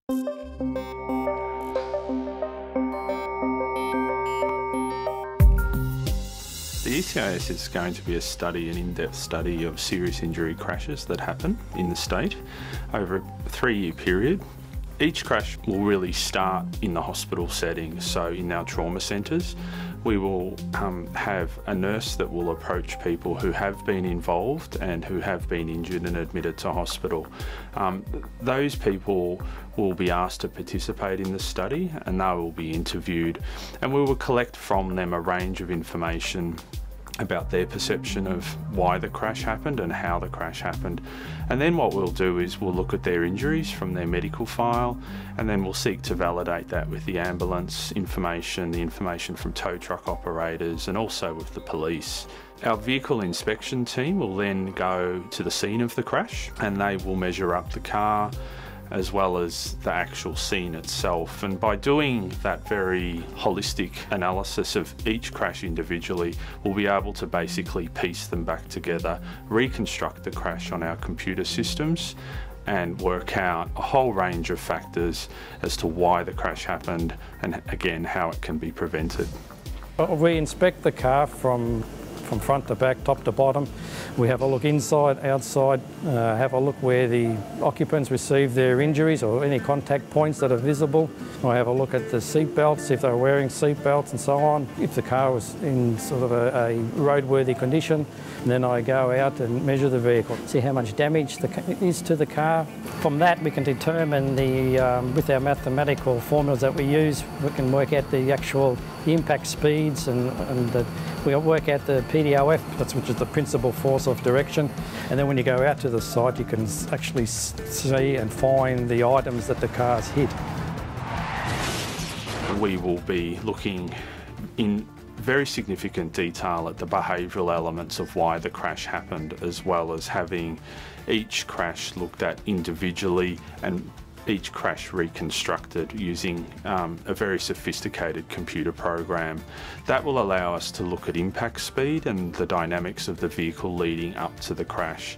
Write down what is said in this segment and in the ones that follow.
The ECIS is going to be a study, an in-depth study of serious injury crashes that happen in the state over a 3-year period. Each crash will really start in the hospital setting, so in our trauma centres. We will have a nurse that will approach people who have been involved and who have been injured and admitted to hospital. Those people will be asked to participate in the study and they will be interviewed, and we will collect from them a range of information about their perception of why the crash happened and how the crash happened. And then what we'll do is we'll look at their injuries from their medical file, and then we'll seek to validate that with the ambulance information, the information from tow truck operators, and also with the police. Our vehicle inspection team will then go to the scene of the crash, and they will measure up the car as well as the actual scene itself. And by doing that very holistic analysis of each crash individually, we'll be able to basically piece them back together, reconstruct the crash on our computer systems, and work out a whole range of factors as to why the crash happened and again how it can be prevented. We inspect the car from front to back, top to bottom. We have a look inside, outside, have a look where the occupants received their injuries or any contact points that are visible. I have a look at the seat belts, if they're wearing seat belts and so on. If the car was in sort of a roadworthy condition, and then I go out and measure the vehicle, see how much damage there is to the car. From that we can determine with our mathematical formulas that we use, we can work out the actual impact speeds and we work out the PDOF, which is the principal force of direction. And then when you go out to the site, you can actually see and find the items that the car's hit. We will be looking in very significant detail at the behavioural elements of why the crash happened, as well as having each crash looked at individually and each crash reconstructed using a very sophisticated computer program. That will allow us to look at impact speed and the dynamics of the vehicle leading up to the crash.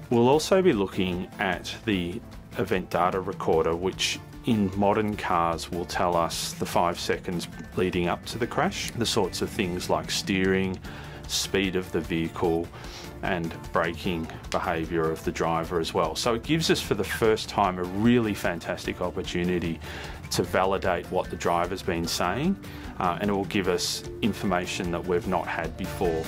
We'll also be looking at the event data recorder, which in modern cars will tell us the 5 seconds leading up to the crash, the sorts of things like steering, speed of the vehicle, and braking behaviour of the driver as well. So it gives us for the first time a really fantastic opportunity to validate what the driver's been saying, and it will give us information that we've not had before.